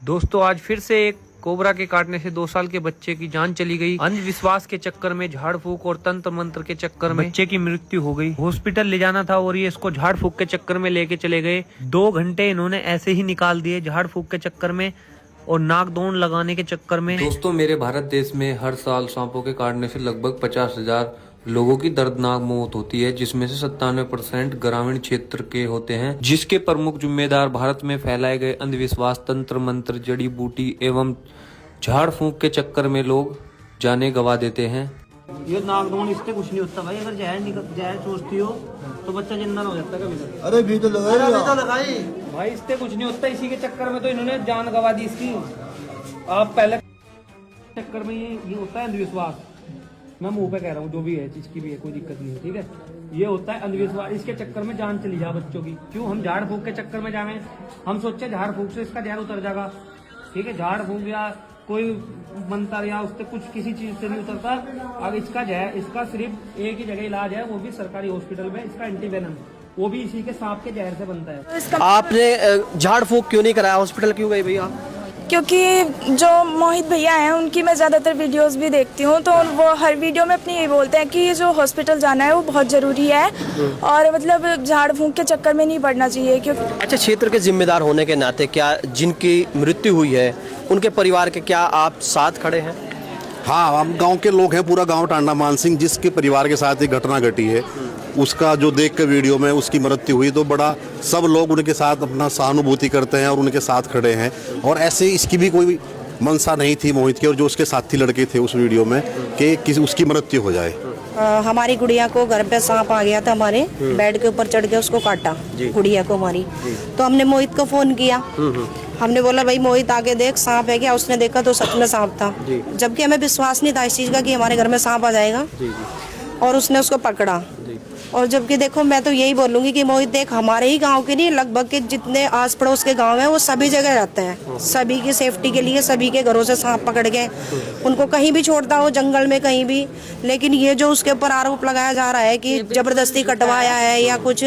दोस्तों आज फिर से एक कोबरा के काटने से 2 साल के बच्चे की जान चली गई। अंधविश्वास के चक्कर में, झाड़ फूक और तंत्र मंत्र के चक्कर में बच्चे की मृत्यु हो गई। हॉस्पिटल ले जाना था और ये इसको झाड़ फूक के चक्कर में लेके चले गए। 2 घंटे इन्होंने ऐसे ही निकाल दिए झाड़ फूक के चक्कर में और नाक दौड़ लगाने के चक्कर में। दोस्तों मेरे भारत देश में हर साल सांपों के काटने से लगभग 50,000 लोगों की दर्दनाक मौत होती है, जिसमें से 97% ग्रामीण क्षेत्र के होते हैं, जिसके प्रमुख जिम्मेदार भारत में फैलाए गए अंधविश्वास, तंत्र मंत्र, जड़ी बूटी एवं झाड़ फूंक के चक्कर में लोग जाने गंवा देते हैं। ये नागदौड़ इससे कुछ नहीं होता भाई। अगर जहर सोचती हो तो बच्चा जिंदा हो जाता है कभी। अरे भी तो लगाई भाई, इससे कुछ नहीं होता। इसी के चक्कर में तो इन्होंने जान गंवा दी इसकी। आप पहले चक्कर में ये होता है अंधविश्वास। मैं मुंह पे कह रहा हूँ, जो भी है जिसकी भी है कोई दिक्कत नहीं है, ठीक है। ये होता है अंधविश्वास। इसके चक्कर में जान चली जा बच्चों की। क्यों हम झाड़ फूक के चक्कर में जावे? हम सोचे झाड़ फूक से इसका जहर उतर जाएगा, ठीक है। झाड़ फूक या कोई मंत्र या उससे कुछ किसी चीज से नहीं उतरता। अब इसका जहर, इसका सिर्फ एक ही जगह इलाज है, वो भी सरकारी हॉस्पिटल में। इसका एंटीवेनम, वो भी इसी के सांप के जहर से बनता है। आपने झाड़ फूक क्यों नहीं कराया? हॉस्पिटल क्यों गई भैया? क्योंकि जो मोहित भैया हैं उनकी मैं ज़्यादातर वीडियोस भी देखती हूँ, तो वो हर वीडियो में अपनी ये बोलते हैं कि ये जो हॉस्पिटल जाना है वो बहुत ज़रूरी है और मतलब झाड़ फूंक के चक्कर में नहीं पड़ना चाहिए। क्योंकि अच्छा, क्षेत्र के जिम्मेदार होने के नाते क्या जिनकी मृत्यु हुई है उनके परिवार के क्या आप साथ खड़े हैं? हाँ, हम गांव के लोग हैं, पूरा गांव टांडा मान सिंह जिसके परिवार के साथ ये घटना घटी है, उसका जो देख के वीडियो में उसकी मृत्यु हुई, तो बड़ा सब लोग उनके साथ अपना सहानुभूति करते हैं और उनके साथ खड़े हैं। और ऐसे इसकी भी कोई मंशा नहीं थी मोहित की और जो उसके साथी लड़के थे उस वीडियो में कि किसी उसकी मृत्यु हो जाए। हमारी गुड़िया को घर पे सांप आ गया था, हमारे बेड के ऊपर चढ़ के उसको काटा गुड़िया को हमारी। तो हमने मोहित को फोन किया। हमने बोला भाई मोहित आगे देख सांप है क्या? उसने देखा तो सच में सांप था, जबकि हमें विश्वास नहीं था इस चीज का कि हमारे घर में सांप आ जाएगा। और उसने उसको पकड़ा। और जबकि देखो, मैं तो यही बोलूंगी कि मोहित देख, हमारे ही गांव के नहीं, लगभग के जितने आस पड़ोस के गांव हैं वो सभी जगह रहते हैं। सभी की सेफ्टी के लिए सभी के घरों से सांप पकड़ के उनको कहीं भी छोड़ता हो, जंगल में कहीं भी। लेकिन ये जो उसके ऊपर आरोप लगाया जा रहा है कि जबरदस्ती कटवाया है या कुछ,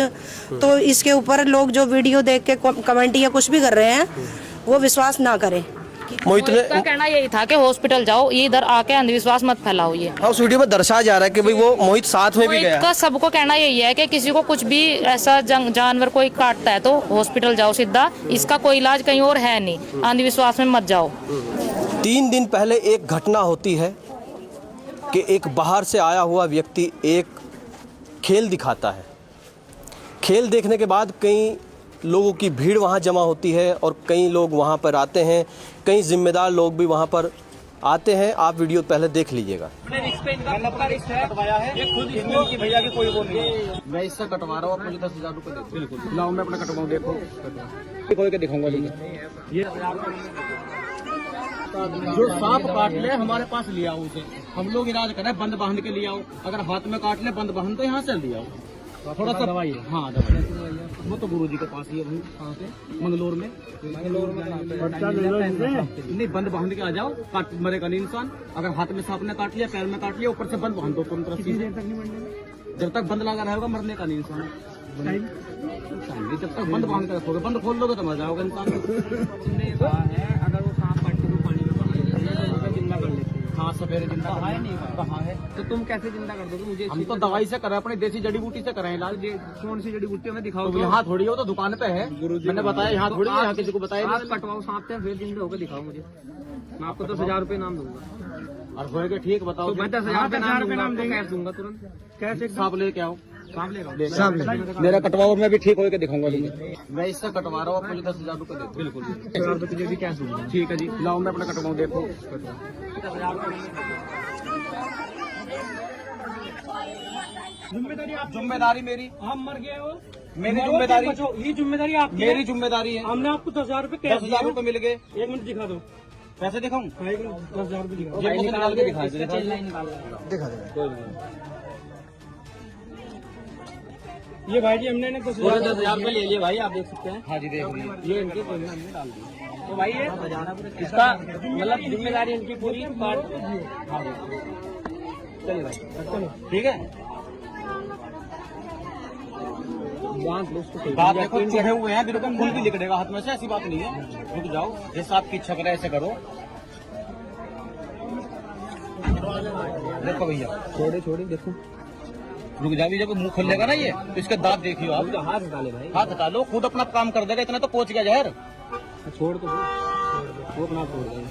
तो इसके ऊपर लोग जो वीडियो देख के कमेंट या कुछ भी कर रहे हैं वो विश्वास ना करें। मोहित का कहना यही था कि हॉस्पिटल जाओ, ये इधर आके अंधविश्वास मत फैलाओ। ये उस वीडियो में दर्शाया जा रहा है कि भाई वो मोहित साथ में भी गया। का सबको कहना यही है कि किसी को कुछ भी ऐसा जानवर कोई काटता है तो हॉस्पिटल जाओ सीधा, इसका कोई इलाज कहीं और है नहीं, अंधविश्वास में मत जाओ। 3 दिन पहले एक घटना होती है कि एक बाहर से आया हुआ व्यक्ति एक खेल दिखाता है। खेल देखने के बाद कई लोगों की भीड़ वहाँ जमा होती है और कई लोग वहाँ पर आते हैं, कई जिम्मेदार लोग भी वहाँ पर आते हैं। आप वीडियो पहले देख लीजिएगा। भैया की कोई वो नहीं है। मैं इससे कटवा रहा हूँ, मुझे 10,000 रुपये दे। बिल्कुल लाओ, मैं अपना कटवाऊँ, देखो खोल के दिखाऊंगा। ये जो सांप काट ले हमारे पास लिया उसे हम लोग इलाज करें, बंद बांध के लिया। अगर हाथ में काट ले बंद बांध तो यहाँ से लिया थोड़ा सा दवाई है। हाँ दवाई वो तो गुरुजी के पास ही है, वहीं कहाँ से मंगलोर में नहीं, बंद बांध के आ जाओ, काट मरेगा नहीं इंसान। अगर हाथ में सांप ने काट लिया, पैर में काट लिया, ऊपर से बंद बांध दो तुम तरफ। जब तक बंद लगा रहेगा मरने का नहीं इंसान। जब तक बंद बांध के रखोगे, बंद खोल लोगे तो मर जाओगे इंसान। अगर वो सांप काट के पानी में जिंदा कर लेते। हाँ सवेरे जिंदा है नहीं कहाँ है, तो तुम कैसे जिंदा कर दोगे? मुझे हम तो दवाई से करें, अपनी देसी जड़ी बूटी से करें इलाज। कौन सी जड़ी बूटी हमें दिखाओ? तो यहाँ थोड़ी हो, तो दुकान पे है, मैंने बताया। यहाँ थोड़ी है, यहाँ किसी को बताया। आप कटवाओ सांप से, फिर जिंदा होकर दिखाओ मुझे, मैं आपको 10,000 रुपये नाम दूंगा। और होएगा ठीक, बताओ। 10,000 रुपये नाम दूंगा तुरंत। कैसे? सांप लेके आओ, मेरा कटवाओ, मैं भी ठीक होकर दिखाऊंगा। मैं इससे कटवा रहा हूँ, मुझे 10,000 रुपये दे। बिल्कुल 10,000 रुपये भी कैश दूंगा। ठीक है जी, लाओ मैं अपना कटवाऊँ, देखो। जिम्मेदारी मेरी, हम मर गए हो, मेरी जिम्मेदारी, ये जिम्मेदारी आपकी, मेरी जिम्मेदारी है। हमने आपको 10,000 रुपये 10,000 रुपये मिल गए। 1 मिनट दिखा दो, पैसे दिखाऊँ? 10,000 रुपये निकाल के दिखा दे। ये भाई जी हमने 10,000 रुपये ले लिए भाई, आप देख सकते हैं। हाँ जी देख लीजिए, ये इनके हमने डाल दिया। तो भाई ये इसका मतलब जिम्मेदारी इनकी पूरी। चलिए भाई, ठीक है। बात देखो, चढ़े हुए हैं, बिल्कुल खून भी निकलेगा हाथ में से, ऐसी बात नहीं है। रुक जाओ, जैसे आपकी इच्छा करे ऐसे करो। देखो भैया, छोड़े देखो, रुक जाओ। जब मुंह खोलेगा ना ये, तो इसके दांत देखियो आप। हाथ हटा ले भाई, हाथ हटा लो, खुद अपना काम कर देगा। इतना तो पहुंच गया जहर। छोड़ दो, वो अपना छोड़ देगा।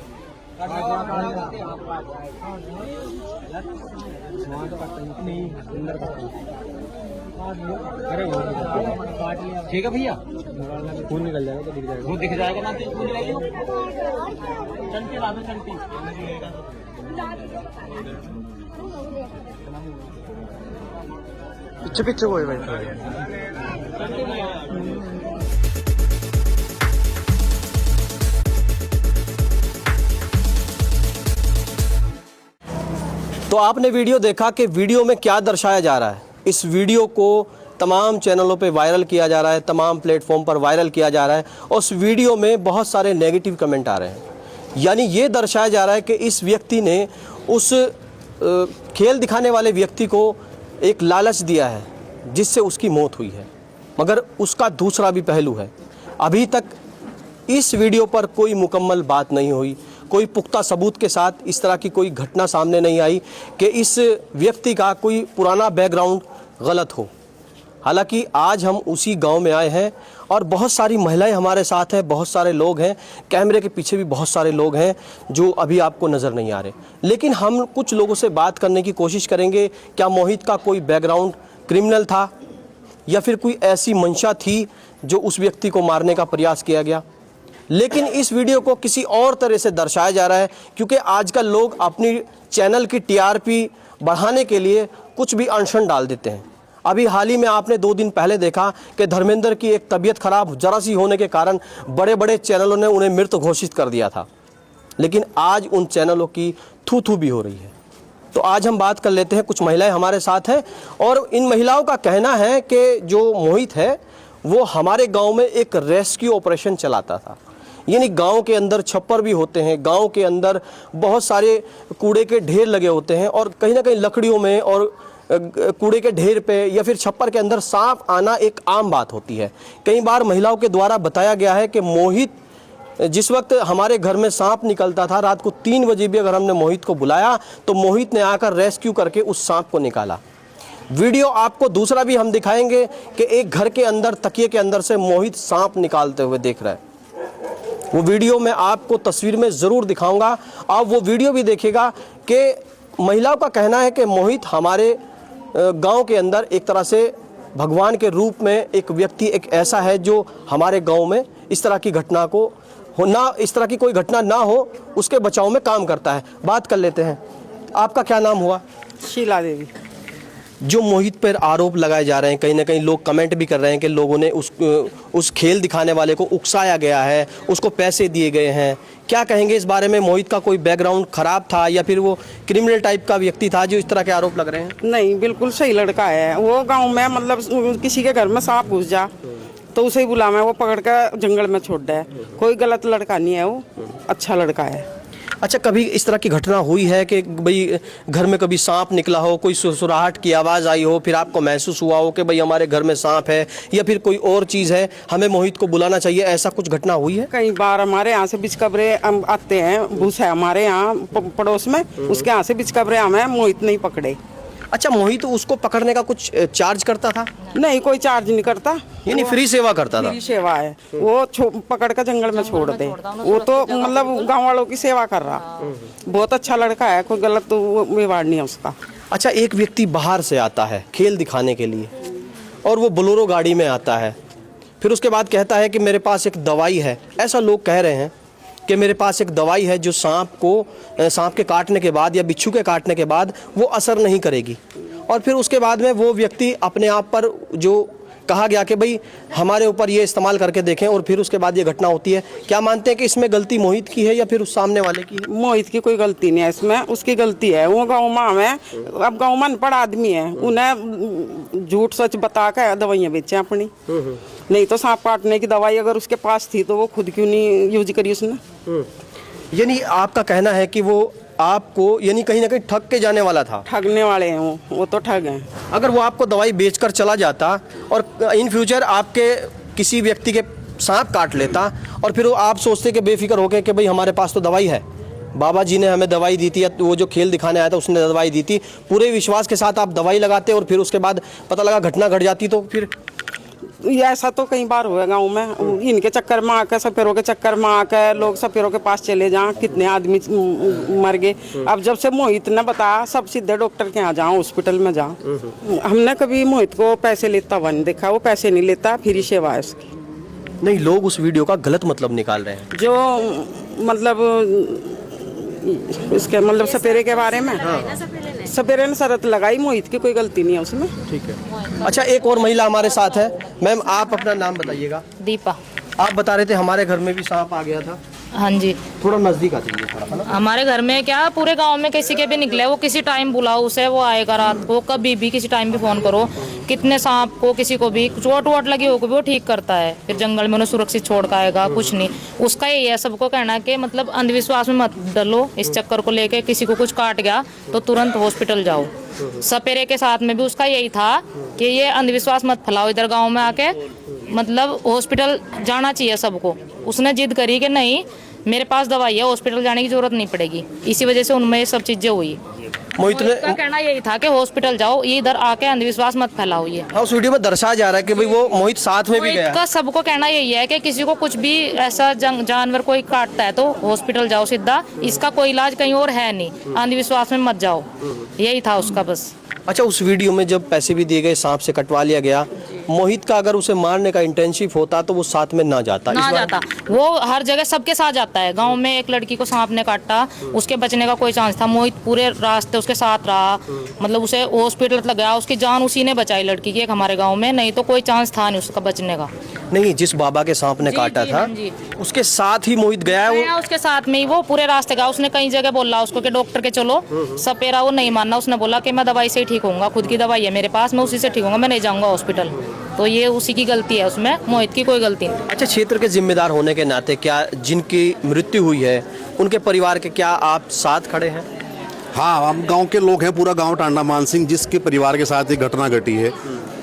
ठीक है भैया, खून निकल जाएगा तो दिख जाएगा, वो दिख जाएगा ना। चंटी ला दो, चंटी पीछे पीछे कोई भाई। तो आपने वीडियो देखा कि वीडियो में क्या दर्शाया जा रहा है। इस वीडियो को तमाम चैनलों पे वायरल किया जा रहा है, तमाम प्लेटफॉर्म पर वायरल किया जा रहा है और उस वीडियो में बहुत सारे नेगेटिव कमेंट आ रहे हैं। यानी ये दर्शाया जा रहा है कि इस व्यक्ति ने उस खेल दिखाने वाले व्यक्ति को एक लालच दिया है जिससे उसकी मौत हुई है। मगर उसका दूसरा भी पहलू है। अभी तक इस वीडियो पर कोई मुकम्मल बात नहीं हुई, कोई पुख्ता सबूत के साथ इस तरह की कोई घटना सामने नहीं आई कि इस व्यक्ति का कोई पुराना बैकग्राउंड गलत हो। हालांकि आज हम उसी गांव में आए हैं और बहुत सारी महिलाएं हमारे साथ हैं, बहुत सारे लोग हैं, कैमरे के पीछे भी बहुत सारे लोग हैं जो अभी आपको नज़र नहीं आ रहे। लेकिन हम कुछ लोगों से बात करने की कोशिश करेंगे, क्या मोहित का कोई बैकग्राउंड क्रिमिनल था या फिर कोई ऐसी मंशा थी जो उस व्यक्ति को मारने का प्रयास किया गया। लेकिन इस वीडियो को किसी और तरह से दर्शाया जा रहा है क्योंकि आजकल लोग अपनी चैनल की टीआरपी बढ़ाने के लिए कुछ भी अनशन डाल देते हैं। अभी हाल ही में आपने 2 दिन पहले देखा कि धर्मेंद्र की एक तबीयत खराब जरा सी होने के कारण बड़े बड़े चैनलों ने उन्हें मृत घोषित कर दिया था। लेकिन आज उन चैनलों की थू थू भी हो रही है। तो आज हम बात कर लेते हैं, कुछ महिलाएं हमारे साथ हैं और इन महिलाओं का कहना है कि जो मोहित है वो हमारे गांव में एक रेस्क्यू ऑपरेशन चलाता था। यानी गांव के अंदर छप्पर भी होते हैं, गांव के अंदर बहुत सारे कूड़े के ढेर लगे होते हैं और कहीं ना कहीं लकड़ियों में और कूड़े के ढेर पे या फिर छप्पर के अंदर सांप आना एक आम बात होती है। कई बार महिलाओं के द्वारा बताया गया है कि मोहित जिस वक्त हमारे घर में सांप निकलता था, रात को 3 बजे भी अगर हमने मोहित को बुलाया तो मोहित ने आकर रेस्क्यू करके उस सांप को निकाला। वीडियो आपको दूसरा भी हम दिखाएंगे कि एक घर के अंदर तकिए के अंदर से मोहित सांप निकालते हुए देख रहा है। वो वीडियो मैं आपको तस्वीर में ज़रूर दिखाऊंगा। आप वो वीडियो भी देखिएगा कि महिलाओं का कहना है कि मोहित हमारे गांव के अंदर एक तरह से भगवान के रूप में एक व्यक्ति एक ऐसा है जो हमारे गांव में इस तरह की घटना को हो ना, इस तरह की कोई घटना ना हो उसके बचाव में काम करता है। बात कर लेते हैं, आपका क्या नाम हुआ? शीला देवी। जो मोहित पर आरोप लगाए जा रहे हैं, कहीं ना कहीं लोग कमेंट भी कर रहे हैं कि लोगों ने उस खेल दिखाने वाले को उकसाया गया है, उसको पैसे दिए गए हैं। क्या कहेंगे इस बारे में? मोहित का कोई बैकग्राउंड खराब था या फिर वो क्रिमिनल टाइप का व्यक्ति था जो इस तरह के आरोप लग रहे हैं? नहीं, बिल्कुल सही लड़का है वो। गांव में मतलब किसी के घर में सांप घुस जा तो उसे ही बुला मैं, वो पकड़ कर जंगल में छोड़ दे। कोई गलत लड़का नहीं है वो, अच्छा लड़का है। अच्छा, कभी इस तरह की घटना हुई है कि भाई घर में कभी सांप निकला हो, कोई सुसुराहट की आवाज़ आई हो, फिर आपको महसूस हुआ हो कि भाई हमारे घर में सांप है या फिर कोई और चीज़ है, हमें मोहित को बुलाना चाहिए, ऐसा कुछ घटना हुई है? कई बार हमारे यहाँ से बिचकबरे आते हैं, भूस है हमारे यहाँ पड़ोस में, उसके यहाँ से बिचकबरे हमें मोहित नहीं पकड़े। अच्छा, मोहित उसको पकड़ने का कुछ चार्ज करता था? नहीं, कोई चार्ज नहीं करता, यानी फ्री सेवा करता था? फ्री सेवा है वो, पकड़ कर जंगल में छोड़ दे। वो तो मतलब गांव वालों की सेवा कर रहा। बहुत अच्छा लड़का है, कोई गलत तो व्यवहार नहीं है उसका। अच्छा, एक व्यक्ति बाहर से आता है खेल दिखाने के लिए और वो बोलेरो गाड़ी में आता है, फिर उसके बाद कहता है कि मेरे पास एक दवाई है। ऐसा लोग कह रहे हैं कि मेरे पास एक दवाई है जो सांप के काटने के बाद या बिच्छू के काटने के बाद वो असर नहीं करेगी। और फिर उसके बाद में वो व्यक्ति अपने आप पर जो कहा गया कि भाई हमारे ऊपर ये इस्तेमाल करके देखें और फिर उसके बाद ये घटना होती है। क्या मानते हैं कि इसमें गलती मोहित की है या फिर उस सामने वाले की है? मोहित की कोई गलती नहीं है इसमें, उसकी गलती है। वो गाँव में अब गाँव में अनपढ़ आदमी है, उन्हें झूठ सच बता कर दवाइयाँ बेचे अपनी। नहीं तो सांप काटने की दवाई अगर उसके पास थी तो वो खुद क्यों नहीं यूज करी उसने? यानी आपका कहना है कि वो आपको यानी कहीं ना कहीं ठग के जाने वाला था। ठगने वाले हैं वो तो ठग हैं। अगर वो आपको दवाई बेचकर चला जाता और इन फ्यूचर आपके किसी व्यक्ति के सांप काट लेता और फिर वो आप सोचते कि बेफिक्र होके कि भाई हमारे पास तो दवाई है, बाबा जी ने हमें दवाई दी थी या वो जो खेल दिखाने आया था उसने दवाई दी थी, पूरे विश्वास के साथ आप दवाई लगाते और फिर उसके बाद पता लगा घटना घट जाती, तो फिर ये ऐसा तो कई बार हुआ गाँव में। इनके चक्कर में आकर, सपेरों के चक्कर में आकर लोग सपेरों के पास चले जाएं, कितने आदमी मर गए। अब जब से मोहित ने बताया सब सीधे डॉक्टर के यहाँ जाओ, हॉस्पिटल में जाओ। हमने कभी मोहित को पैसे लेता हुआ नहीं देखा, वो पैसे नहीं लेता, फ्री सेवा है उसकी। नहीं, लोग उस वीडियो का गलत मतलब निकाल रहे हैं। जो मतलब इसके मतलब सपेरे के बारे में, सपेरे ने शरत लगाई, मोहित की कोई गलती नहीं है उसमें। ठीक है। अच्छा, एक और महिला हमारे साथ है। मैम, आप अपना नाम बताइएगा। दीपा। आप बता रहे थे हमारे घर में भी सांप आ गया था। हाँ जी, थोड़ा नजदीक आते हैं थोड़ा, है ना? हमारे घर में क्या पूरे गांव में किसी के भी निकले, वो किसी टाइम बुलाओ उसे, वो आएगा रात को, कभी भी किसी टाइम भी फोन करो। कितने सांप को किसी को भी चोट वोट लगी होगी वो ठीक करता है, फिर जंगल में उन्हें सुरक्षित छोड़ के आएगा, कुछ नहीं। उसका यही है सबको कहना कि मतलब अंधविश्वास में मत डलो। इस चक्कर को लेके किसी को कुछ काट गया तो तुरंत हॉस्पिटल जाओ। सपेरे के साथ में भी उसका यही था कि ये अंधविश्वास मत फैलाओ इधर गाँव में आके, मतलब हॉस्पिटल जाना चाहिए सबको। उसने जिद करी कि नहीं मेरे पास दवाई है, हॉस्पिटल जाने की जरूरत नहीं पड़ेगी। इसी वजह से उनमें ये सब चीजें हुई। मोहित ने का कहना यही था कि हॉस्पिटल जाओ, ये इधर आके अंधविश्वास मत फैलाओ। ये हाँ, उस वीडियो में दर्शाया जा रहा है कि भाई वो मोहित साथ में भी गया। का सबको कहना यही है कि किसी को कुछ भी ऐसा जानवर कोई काटता है तो हॉस्पिटल जाओ सीधा, इसका कोई इलाज कहीं और है नहीं, अंधविश्वास में मत जाओ। यही था उसका बस। अच्छा, उस वीडियो में जब पैसे भी दिए गए, सांप से कटवा लिया गया, मोहित का अगर उसे मारने का इंटेंसिव होता तो वो साथ में ना जाता। वो हर जगह सबके साथ जाता है। गांव में एक लड़की को सांप ने काटा, उसके बचने का कोई चांस था, मोहित पूरे रास्ते उसके साथ रहा, मतलब उसे हॉस्पिटल तक गया, उसकी जान उसी ने बचाई लड़की की, एक हमारे गाँव में, नहीं तो कोई चांस था नहीं उसका बचने का। नहीं, जिस बाबा के सांप ने काटा था उसके साथ ही मोहित गया है। उसके साथ में ही वो पूरे रास्ते गया। उसने कई जगह बोला उसको कि डॉक्टर के चलो, सपेरा वो नहीं मानना। उसने बोला कि मैं दवाई से ही ठीक होऊंगा, खुद की दवाई है मेरे पास, मैं उसी से ठीक होऊंगा, मैं नहीं जाऊंगा हॉस्पिटल। तो ये उसी की गलती है, उसमें मोहित की कोई गलती नहीं। अच्छा, क्षेत्र के जिम्मेदार होने के नाते क्या जिनकी मृत्यु हुई है उनके परिवार के क्या आप साथ खड़े हैं? हाँ, हम गांव के लोग हैं, पूरा गांव टांडा मानसिंह जिसके परिवार के साथ एक घटना घटी है,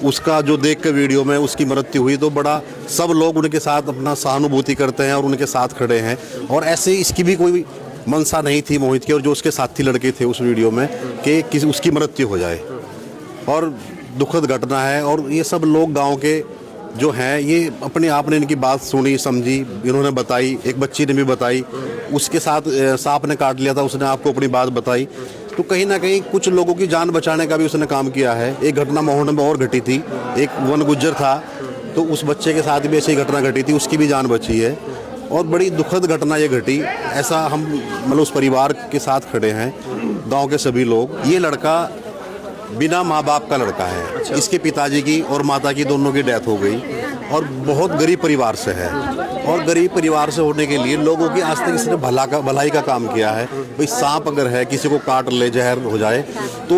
उसका जो देख के वीडियो में उसकी मृत्यु हुई तो बड़ा सब लोग उनके साथ अपना सहानुभूति करते हैं और उनके साथ खड़े हैं। और ऐसे इसकी भी कोई मंशा नहीं थी मोहित की और जो उसके साथी लड़के थे उस वीडियो में कि किसी उसकी मृत्यु हो जाए। और दुखद घटना है। और ये सब लोग गांव के जो हैं ये अपने आप ने इनकी बात सुनी समझी, इन्होंने बताई, एक बच्ची ने भी बताई, उसके साथ सांप ने काट लिया था, उसने आपको अपनी बात बताई। तो कहीं ना कहीं कुछ लोगों की जान बचाने का भी उसने काम किया है। एक घटना मोहन में और घटी थी, एक वन गुज्जर था तो उस बच्चे के साथ भी ऐसी घटना घटी थी, उसकी भी जान बची है। और बड़ी दुखद घटना ये घटी। ऐसा हम मतलब उस परिवार के साथ खड़े हैं, गांव के सभी लोग। ये लड़का बिना माँ बाप का लड़का है। अच्छा। इसके पिताजी की और माता की दोनों की डेथ हो गई और बहुत गरीब परिवार से है। और गरीब परिवार से होने के लिए लोगों की आज तक इसने भलाई का काम किया है। भाई सांप अगर है, किसी को काट ले, जहर हो जाए तो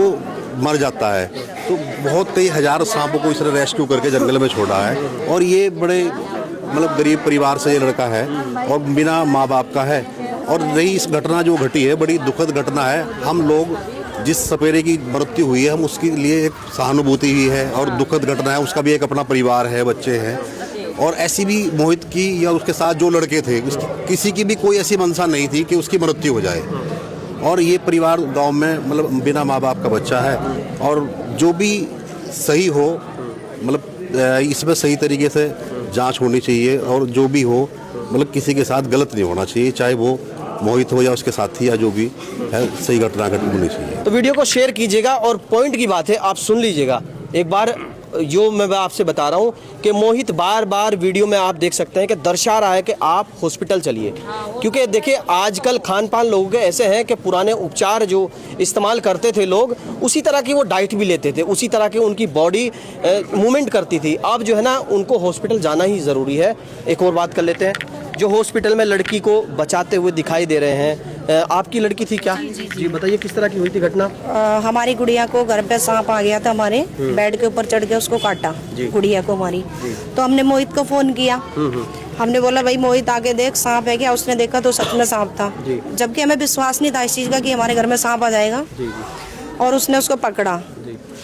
मर जाता है, तो बहुत कई हजार सांपों को इसने रेस्क्यू करके जंगल में छोड़ा है। और ये बड़े मतलब गरीब परिवार से ये लड़का है और बिना माँ बाप का है। और रही इस घटना जो घटी है, बड़ी दुखद घटना है। हम लोग जिस सपेरे की मृत्यु हुई है हम उसके लिए एक सहानुभूति ही है और दुखद घटना है। उसका भी एक अपना परिवार है, बच्चे हैं। और ऐसी भी मोहित की या उसके साथ जो लड़के थे किसी की भी कोई ऐसी मंशा नहीं थी कि उसकी मृत्यु हो जाए। और ये परिवार गांव में मतलब बिना माँ बाप का बच्चा है। और जो भी सही हो मतलब इसमें सही तरीके से जांच होनी चाहिए और जो भी हो मतलब किसी के साथ गलत नहीं होना चाहिए, चाहे वो मोहित हो या उसके साथी या जो भी है, सही घटना होनी चाहिए। तो वीडियो को शेयर कीजिएगा और पॉइंट की बात है आप सुन लीजिएगा एक बार। जो मैं आपसे बता रहा हूँ कि मोहित बार बार वीडियो में आप देख सकते हैं कि दर्शा रहा है कि आप हॉस्पिटल चलिए, क्योंकि देखिए आजकल खान पान लोगों के ऐसे हैं कि पुराने उपचार जो इस्तेमाल करते थे लोग उसी तरह की वो डाइट भी लेते थे, उसी तरह की उनकी बॉडी मूवमेंट करती थी। अब जो है ना उनको हॉस्पिटल जाना ही ज़रूरी है। एक और बात कर लेते हैं, जो हॉस्पिटल में लड़की को बचाते हुए दिखाई दे रहे हैं, आपकी लड़की थी क्या? जी बताइए, किस तरह की हुई थी घटना? हमारी गुड़िया को घर पे सांप आ गया था, हमारे बेड के ऊपर चढ़ के उसको काटा, गुड़िया को हमारी। तो हमने मोहित को फोन किया, हमने बोला भाई मोहित आगे देख सांप है क्या, उसने देखा तो सच में सांप था, जबकि हमें विश्वास नहीं था इस चीज़ का कि हमारे घर में सांप आ जाएगा। और उसने उसको पकड़ा।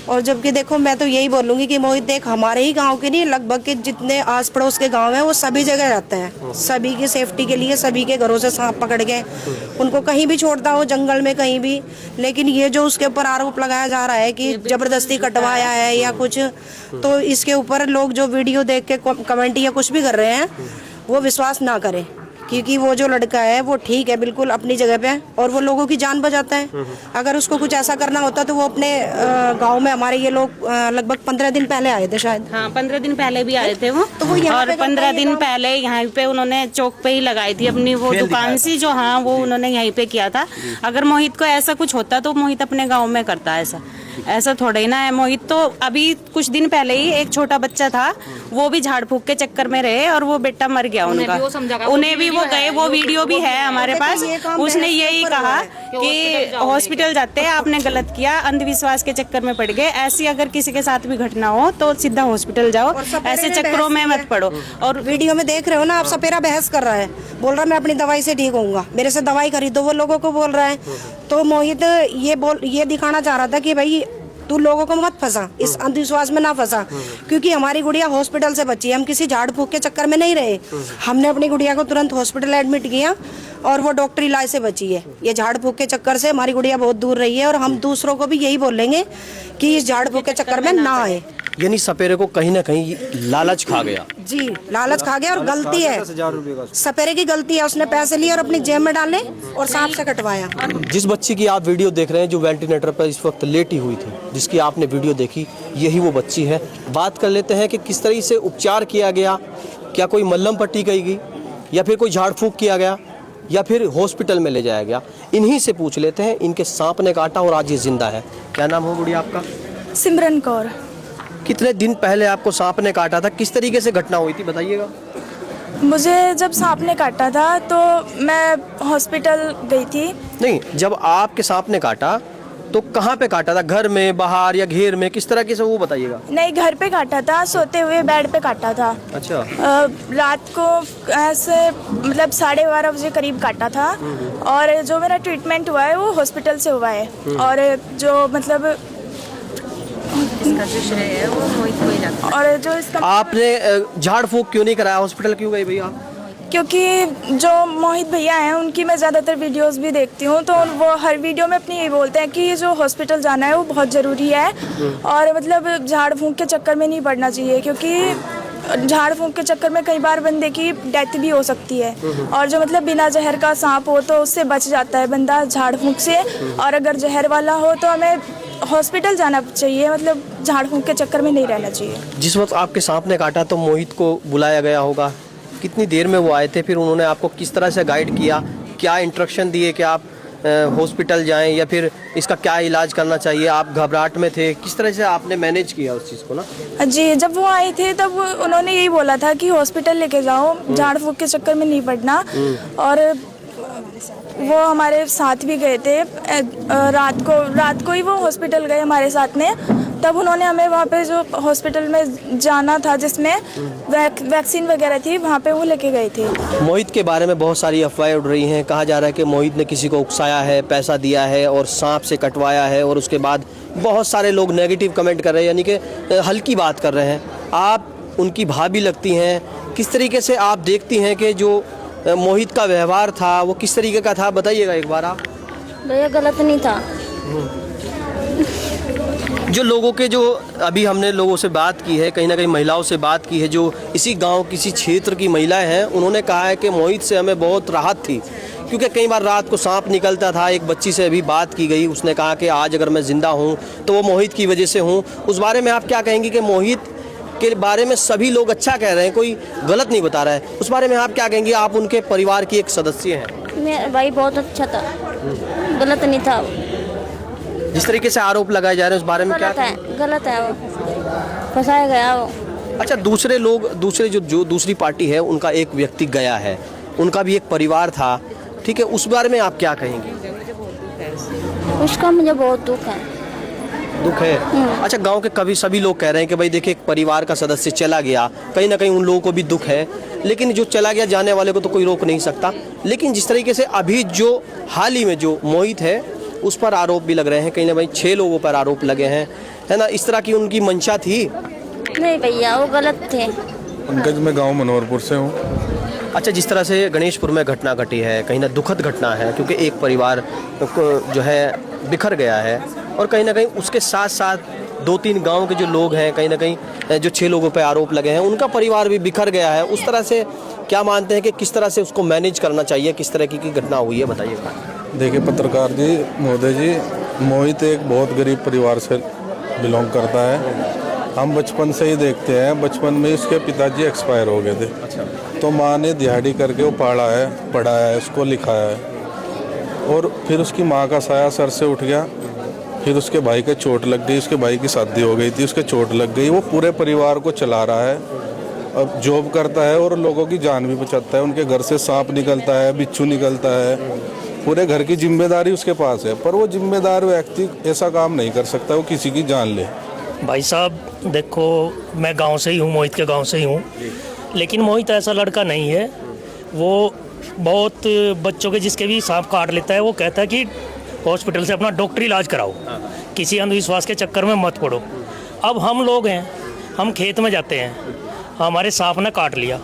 और जबकि देखो मैं तो यही बोलूँगी कि मोहित देख, हमारे ही गांव के नहीं, लगभग के जितने आस पड़ोस के गांव हैं वो सभी जगह रहते हैं, सभी की सेफ्टी के लिए सभी के घरों से सांप पकड़ के उनको कहीं भी छोड़ता हो, जंगल में कहीं भी। लेकिन ये जो उसके ऊपर आरोप लगाया जा रहा है कि जबरदस्ती कटवाया है या कुछ, तो इसके ऊपर लोग जो वीडियो देख के कमेंट या कुछ भी कर रहे हैं वो विश्वास ना करें, क्योंकि वो जो लड़का है वो ठीक है बिल्कुल अपनी जगह पे, और वो लोगों की जान बचाता है। अगर उसको कुछ ऐसा करना होता तो वो अपने गांव में, हमारे ये लोग लगभग 15 दिन पहले आए थे शायद। हाँ 15 दिन पहले भी आए थे वो, तो वो यहाँ और 15 दिन पहले यहाँ पे उन्होंने चौक पे ही लगाई थी अपनी वो दुकान सी जो, हाँ वो उन्होंने यहीं पे किया था। अगर मोहित को ऐसा कुछ होता तो मोहित अपने गाँव में करता ऐसा थोड़ा ही ना है। मोहित तो अभी कुछ दिन पहले ही एक छोटा बच्चा था, वो भी झाड़ फूक के चक्कर में रहे और वो बेटा मर गया उनका, उन्हें भी वो गए, वो वीडियो भी है हमारे पास। उसने यही कहा कि हॉस्पिटल जाते हैं, आपने गलत किया, अंधविश्वास के चक्कर में पड़ गए, ऐसी अगर किसी के साथ भी घटना हो तो सीधा हॉस्पिटल जाओ, ऐसे चक्करों में मत पड़ो। और वीडियो में देख रहे हो ना आप, सपेरा बहस कर रहा है, बोल रहा है मैं अपनी दवाई से ठीक होऊंगा, मेरे से दवाई खरीदो, वो लोगों को बोल रहा है। तो मोहित ये दिखाना चाह रहा था कि भाई तू लोगों को मत फंसा, इस अंधविश्वास में ना फंसा, क्योंकि हमारी गुड़िया हॉस्पिटल से बची है, हम किसी झाड़ फूक के चक्कर में नहीं रहे। हमने अपनी गुड़िया को तुरंत हॉस्पिटल एडमिट किया और वो डॉक्टरी इलाज से बची है। ये झाड़ फूक के चक्कर से हमारी गुड़िया बहुत दूर रही है, और हम दूसरों को भी यही बोलेंगे कि इस झाड़ फूक के चक्कर में ना आए। यानी सपेरे को कहीं ना कहीं लालच खा गया। जी लालच खा गया, और गलती है सपेरे की, गलती है, उसने पैसे लिए और अपनी जेब में डाले और सांप से कटवाया। जिस बच्ची की आप वीडियो देख रहे हैं, जो वेंटिलेटर पर इस वक्त लेटी हुई थी, जिसकी आपने वीडियो देखी, यही वो बच्ची है। बात कर लेते हैं कि किस तरह से उपचार किया गया, क्या कोई मल्लम पट्टी की गई या फिर कोई झाड़ फूक किया गया या फिर हॉस्पिटल में ले जाया गया। इन्हीं से पूछ लेते हैं। इनके सांप ने काटा और आज ये जिंदा है। क्या नाम हो गुड़िया आपका? सिमरन कौर। कितने दिन पहले आपको सांप ने काटा था, किस तरीके से घटना हुई थी, बताइएगा। मुझे जब सांप ने काटा था तो मैं हॉस्पिटल गई थी। नहीं, जब आपके सांप ने काटा तो कहाँ पे काटा था, घर में, बाहर या घेर में, किस तरह के से, वो बताइएगा। नहीं, घर पे काटा था, सोते हुए बेड पे काटा था। अच्छा। रात को ऐसे मतलब 12:30 बजे करीब काटा था, और जो मेरा ट्रीटमेंट हुआ है वो हॉस्पिटल से हुआ है। और जो मतलब इसका जो श्रेय है वो मोहित को ही जाता है। और जो इसका आपने झाड़ फूक क्यों नहीं कराया, हॉस्पिटल क्यों गई भैया? क्योंकि जो मोहित भैया हैं उनकी मैं ज़्यादातर वीडियोस भी देखती हूँ, तो वो हर वीडियो में अपनी यही बोलते हैं कि जो हॉस्पिटल जाना है वो बहुत ज़रूरी है, और मतलब झाड़ फूंक के चक्कर में नहीं पड़ना चाहिए, क्योंकि झाड़ फूंक के चक्कर में कई बार बंदे की डेथ भी हो सकती है। और जो मतलब बिना जहर का सांप हो तो उससे बच जाता है बंदा झाड़ फूंक से, और अगर जहर वाला हो तो हमें हॉस्पिटल जाना चाहिए, मतलब झाड़ फूंक के चक्कर में नहीं रहना चाहिए। जिस वक्त आपके सांप ने काटा तो मोहित को बुलाया गया होगा, कितनी देर में वो आए थे, फिर उन्होंने आपको किस तरह से गाइड किया, क्या इंस्ट्रक्शन दिए कि आप हॉस्पिटल जाएं या फिर इसका क्या इलाज करना चाहिए, आप घबराहट में थे, किस तरह से आपने मैनेज किया उस चीज़ को ना? जी, जब वो आए थे तब उन्होंने यही बोला था कि हॉस्पिटल लेके जाओ, झाड़ फूंक के चक्कर में नहीं पड़ना। और वो हमारे साथ भी गए थे, रात को ही वो हॉस्पिटल गए हमारे साथ में। तब उन्होंने हमें वहाँ पे जो हॉस्पिटल में जाना था जिसमें वैक्सीन वगैरह थी, वहाँ पे वो लेके गए थे। मोहित के बारे में बहुत सारी अफवाहें उड़ रही हैं। कहा जा रहा है कि मोहित ने किसी को उकसाया है, पैसा दिया है और सांप से कटवाया है, और उसके बाद बहुत सारे लोग नेगेटिव कमेंट कर रहे हैं, यानी कि हल्की बात कर रहे हैं। आप उनकी भाभी लगती हैं, किस तरीके से आप देखती हैं कि जो मोहित का व्यवहार था वो किस तरीके का था, बताइएगा एक बार आप। भैया गलत नहीं था। जो लोगों के, जो अभी हमने लोगों से बात की है, कहीं ना कहीं महिलाओं से बात की है, जो इसी गांव किसी क्षेत्र की महिलाएं हैं, उन्होंने कहा है कि मोहित से हमें बहुत राहत थी, क्योंकि कई बार रात को सांप निकलता था। एक बच्ची से अभी बात की गई, उसने कहा कि आज अगर मैं ज़िंदा हूँ तो वो मोहित की वजह से हूँ। उस बारे में आप क्या कहेंगी कि मोहित के बारे में सभी लोग अच्छा कह रहे हैं, कोई गलत नहीं बता रहा है, उस बारे में आप क्या कहेंगे? आप उनके परिवार की एक सदस्य हैं। मेरा भाई बहुत अच्छा था, गलत नहीं था। जिस तरीके से आरोप लगाए जा रहे हैं उस बारे में क्या गलत है, गलत है, वो फंसाया गया वो। अच्छा, दूसरे लोग, जो दूसरी पार्टी है, उनका एक व्यक्ति गया है, उनका भी एक परिवार था, ठीक है, उस बारे में आप क्या कहेंगे? उसका मुझे बहुत दुख है। दुख है? अच्छा, गांव के सभी लोग कह रहे हैं कि भाई देखिए एक परिवार का सदस्य चला गया, कहीं ना कहीं उन लोगों को भी दुख है, लेकिन जो चला गया जाने वाले को तो कोई रोक नहीं सकता। लेकिन जिस तरीके से अभी जो हाल ही में जो मोहित है उस पर आरोप भी लग रहे हैं, कहीं ना कहीं 6 लोगों पर आरोप लगे हैं, है ना, इस तरह की उनकी मंशा थी? नहीं भैया, वो गलत थे। पंकज, मैं गांव मनोहरपुर से हूँ। अच्छा, जिस तरह से गणेशपुर में घटना घटी है, कहीं ना दुखद घटना है, क्योंकि एक परिवार को जो है बिखर गया है और कहीं ना कहीं उसके साथ साथ 2-3 गांव के जो लोग हैं, कहीं ना कहीं जो 6 लोगों पे आरोप लगे हैं उनका परिवार भी बिखर गया है। उस तरह से क्या मानते हैं कि किस तरह से उसको मैनेज करना चाहिए, किस तरह की घटना हुई है, बताइएगा। देखिए पत्रकार जी, महोदय जी, मोहित एक बहुत गरीब परिवार से बिलोंग करता है। हम बचपन से ही देखते हैं, बचपन में उसके पिताजी एक्सपायर हो गए थे। अच्छा। तो माँ ने दिहाड़ी करके वो पढ़ा है, उसको लिखाया है और फिर उसकी माँ का साया सर से उठ गया। फिर उसके भाई के चोट लग गई, उसके भाई की शादी हो गई थी, उसके चोट लग गई। वो पूरे परिवार को चला रहा है, अब जॉब करता है और लोगों की जान भी बचाता है। उनके घर से सांप निकलता है, बिच्छू निकलता है, पूरे घर की जिम्मेदारी उसके पास है। पर वो जिम्मेदार व्यक्ति ऐसा काम नहीं कर सकता वो किसी की जान ले। भाई साहब देखो, मैं गांव से ही हूँ, मोहित के गांव से ही हूँ, लेकिन मोहित ऐसा लड़का नहीं है। वो बहुत बच्चों के जिसके भी सांप काट लेता है, वो कहता है कि हॉस्पिटल से अपना डॉक्टरी इलाज कराओ, किसी अंधविश्वास के चक्कर में मत पड़ो। अब हम लोग हैं, हम खेत में जाते हैं, हमारे सांप ने काट लिया।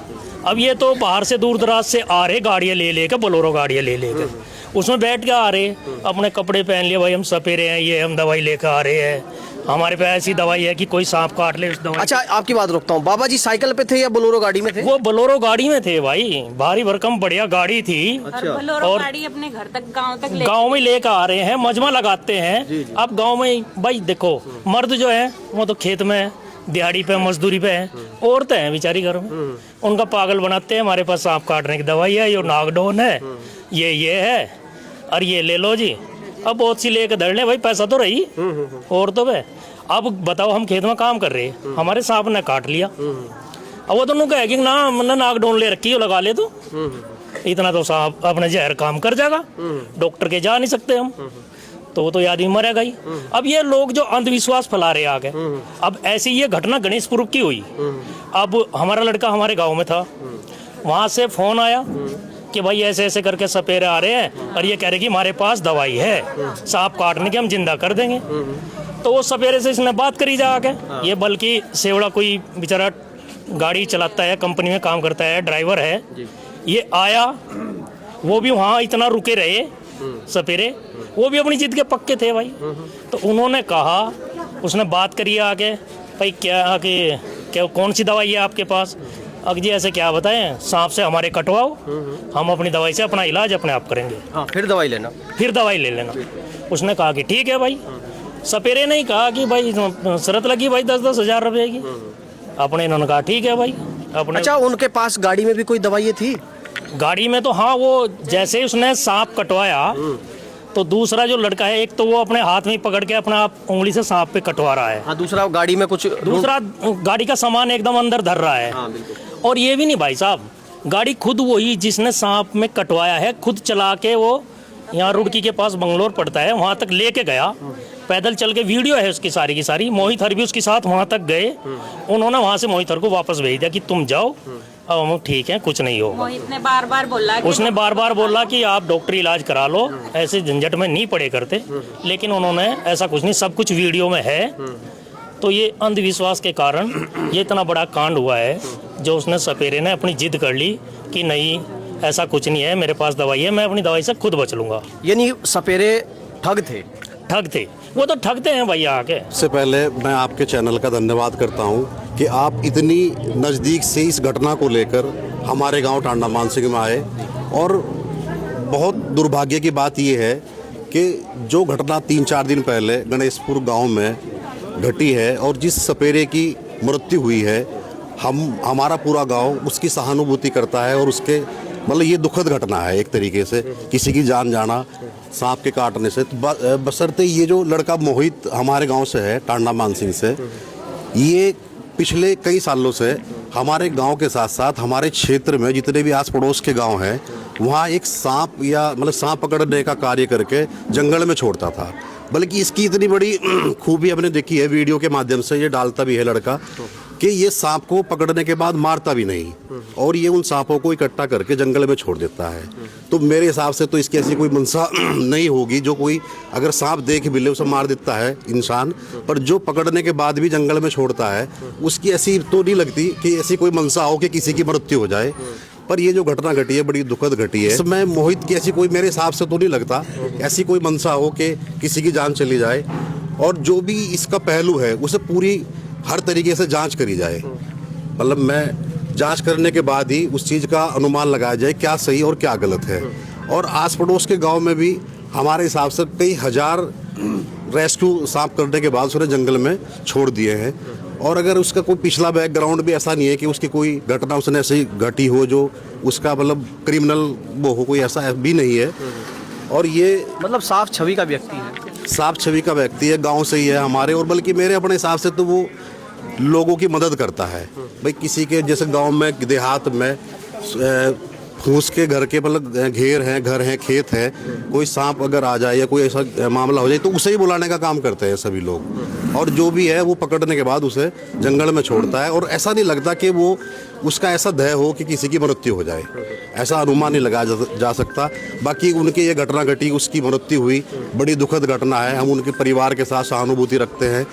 अब ये तो बाहर से दूर दराज से आ रहे गाड़ियाँ ले लेकर, बोलोरो गाड़ियाँ ले लेकर, उसमें बैठ के आ रहे, अपने कपड़े पहन लिए, भाई हम सपेरे हैं, ये हम दवाई लेकर आ रहे हैं, हमारे पे ऐसी दवाई है कि कोई सांप काट ले उस दवाई। अच्छा, आपकी बात रोकता हूँ, बाबा जी साइकिल पे थे या बोलोरो गाड़ी में थे? वो बोलोरो गाड़ी में थे भाई, भारी भरकम बढ़िया गाड़ी थी। अच्छा। और गाड़ी अपने घर तक गांव में लेकर आ रहे हैं, मजमा लगाते हैं। अब गांव में भाई देखो, मर्द जो है वो तो खेत में दिहाड़ी पे मजदूरी पे है, औरतें हैं बेचारी घर में, उनका पागल बनाते हैं। हमारे पास सांप काटने की दवाई है, ये नागडोन है, ये है, और ये ले लो जी। अब बहुत सी लेकर धर ले भाई, पैसा तो रही औरतों पे। अब बताओ, हम खेत में काम कर रहे हैं, हमारे सांप ने काट लिया। अब वो दोनों कहे कि ना मतलब नागडोन ले रखी है, लगा ले तो इतना तो सांप अपने जहर काम कर जाएगा, डॉक्टर के जा नहीं सकते हम, तो वो तो आदमी मरेगा ही। अब ये लोग जो अंधविश्वास फैला रहे आगे, अब ऐसी ये घटना गणेशपुर की हुई। अब हमारा लड़का हमारे गांव में था, वहां से फोन आया कि भाई ऐसे ऐसे करके सपेरे आ रहे हैं और ये कह रहे कि हमारे पास दवाई है, सांप काटने के हम जिंदा कर देंगे। तो वो सपेरे से इसने बात करी जाके, ये बल्कि सेवड़ा कोई बेचारा गाड़ी चलाता है, कंपनी में काम करता है, ड्राइवर है, ये आया, वो भी वहाँ इतना रुके रहे सपेरे, वो भी अपनी जिद के पक्के थे भाई। तो उन्होंने कहा, उसने बात करी आके, भाई क्या कौन सी दवाई है आपके पास? अब जी ऐसे क्या बताएं, सांप से हमारे कटवाओ, हम अपनी दवाई से अपना इलाज अपने आप करेंगे। हाँ, फिर दवाई लेना, फिर दवाई ले लेना। उसने कहा कि ठीक है भाई। सपेरे नहीं कहा कि भाई शरत लगी भाई 10-10 हज़ार रुपए की, अपने इन्होंने कहा ठीक है भाई अपने। अच्छा, उनके पास गाड़ी में भी कोई दवाई थी? गाड़ी में तो हाँ, वो जैसे उसने सांप कटवाया तो दूसरा जो लड़का है, एक तो वो अपने हाथ में पकड़ के अपना आप उंगली से सांप पे कटवा रहा है। हाँ, दूसरा गाड़ी में कुछ, दूसरा गाड़ी का सामान एकदम अंदर धर रहा है। हाँ, और ये भी नहीं भाई साहब, गाड़ी खुद वही जिसने सांप में कटवाया है खुद चला के, वो यहाँ रुड़की के पास बंगलोर पड़ता है, वहाँ तक लेके गया, पैदल चल के, वीडियो है उसकी सारी की सारी। मोहित हर भी उसके साथ वहाँ तक गए, उन्होंने वहाँ से मोहित हर को वापस भेज दिया कि तुम जाओ, अब हम ठीक है, कुछ नहीं होगा। मोहित ने बार बार बोला, उसने बार बार बोला कि आप डॉक्टरी इलाज करा लो, ऐसे झंझट में नहीं पड़े करते, लेकिन उन्होंने ऐसा कुछ नहीं, सब कुछ वीडियो में है। तो ये अंधविश्वास के कारण ये इतना बड़ा कांड हुआ है, जो उसने सपेरे ने अपनी जिद कर ली कि नहीं ऐसा कुछ नहीं है, मेरे पास दवाई है, मैं अपनी दवाई से खुद बच लूंगा। यानी सपेरे ठग थे? ठग थे, वो तो ठगते हैं भैया आके। सबसे पहले मैं आपके चैनल का धन्यवाद करता हूं कि आप इतनी नज़दीक से इस घटना को लेकर हमारे गांव टांडा मानसिंह में आए। और बहुत दुर्भाग्य की बात यह है कि जो घटना 3-4 दिन पहले गणेशपुर गांव में घटी है और जिस सपेरे की मृत्यु हुई है, हमारा पूरा गांव उसकी सहानुभूति करता है। और उसके मतलब ये दुखद घटना है एक तरीके से, किसी की जान जाना सांप के काटने से। तो बशर्ते ये जो लड़का मोहित हमारे गांव से है, टांडा मानसिंह से, ये पिछले कई सालों से हमारे गांव के साथ साथ हमारे क्षेत्र में जितने भी आस पड़ोस के गांव हैं, वहाँ एक सांप या मतलब सांप पकड़ने का कार्य करके जंगल में छोड़ता था। बल्कि इसकी इतनी बड़ी खूबी हमने देखी है वीडियो के माध्यम से, ये डालता भी है लड़का कि ये सांप को पकड़ने के बाद मारता भी नहीं और ये उन सांपों को इकट्ठा करके जंगल में छोड़ देता है। तो मेरे हिसाब से तो इसकी ऐसी कोई मंशा नहीं होगी जो कोई अगर सांप देख भी ले उसे मार देता है इंसान, पर जो पकड़ने के बाद भी जंगल में छोड़ता है उसकी ऐसी तो नहीं लगती कि ऐसी कोई मंशा हो कि किसी की मृत्यु हो जाए। पर ये जो घटना घटी है बड़ी दुखद घटी है। इसमें मोहित की ऐसी कोई मेरे हिसाब से तो नहीं लगता ऐसी कोई मंशा हो कि किसी की जान चली जाए, और जो भी इसका पहलू है उसे पूरी हर तरीके से जांच करी जाए। मतलब मैं जांच करने के बाद ही उस चीज़ का अनुमान लगाया जाए क्या सही और क्या गलत है। और आस पड़ोस के गांव में भी हमारे हिसाब से कई हजार रेस्क्यू सांप करने के बाद उसने जंगल में छोड़ दिए हैं। और अगर उसका कोई पिछला बैकग्राउंड भी ऐसा नहीं है कि उसकी कोई घटना उसने ऐसी घटी हो जो उसका मतलब क्रिमिनल वो हो, कोई ऐसा भी नहीं है। और ये मतलब साफ छवि का व्यक्ति है, साफ छवि का व्यक्ति है, गांव से ही है हमारे। और बल्कि मेरे अपने हिसाब से तो वो लोगों की मदद करता है। भाई किसी के जैसे गांव में देहात में फूस के घर के मतलब घेर हैं, घर हैं, खेत है, कोई सांप अगर आ जाए या कोई ऐसा मामला हो जाए तो उसे ही बुलाने का काम करते हैं सभी लोग। और जो भी है वो पकड़ने के बाद उसे जंगल में छोड़ता है। और ऐसा नहीं लगता कि वो उसका ऐसा दय हो कि किसी की मृत्यु हो जाए, ऐसा अनुमान नहीं लगाया जा सकता। बाकी उनकी ये घटना घटी, उसकी मृत्यु हुई, बड़ी दुखद घटना है। हम उनके परिवार के साथ सहानुभूति रखते हैं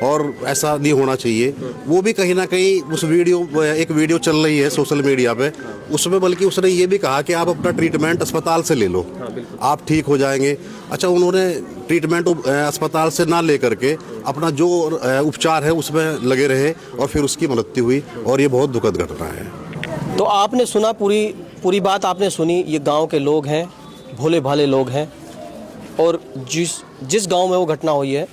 और ऐसा नहीं होना चाहिए। वो भी कहीं ना कहीं उस एक वीडियो चल रही है सोशल मीडिया पे, उसमें बल्कि उसने ये भी कहा कि आप अपना ट्रीटमेंट अस्पताल से ले लो, आप ठीक हो जाएंगे। अच्छा, उन्होंने ट्रीटमेंट अस्पताल से ना ले करके अपना जो उपचार है उसमें लगे रहे और फिर उसकी मृत्यु हुई, और ये बहुत दुखद घटना है। तो आपने सुना, पूरी बात आपने सुनी। ये गांव के लोग हैं, भोले भाले लोग हैं। और जिस गांव में वो घटना हुई है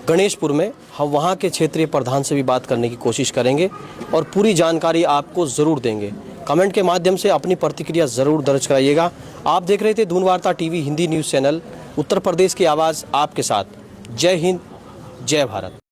गणेशपुर में, हम वहाँ के क्षेत्रीय प्रधान से भी बात करने की कोशिश करेंगे और पूरी जानकारी आपको ज़रूर देंगे। कमेंट के माध्यम से अपनी प्रतिक्रिया ज़रूर दर्ज कराइएगा। आप देख रहे थे धून वार्ता TV Hindi news channel, Uttar Pradesh की आवाज़ आपके साथ। जय हिंद, जय भारत।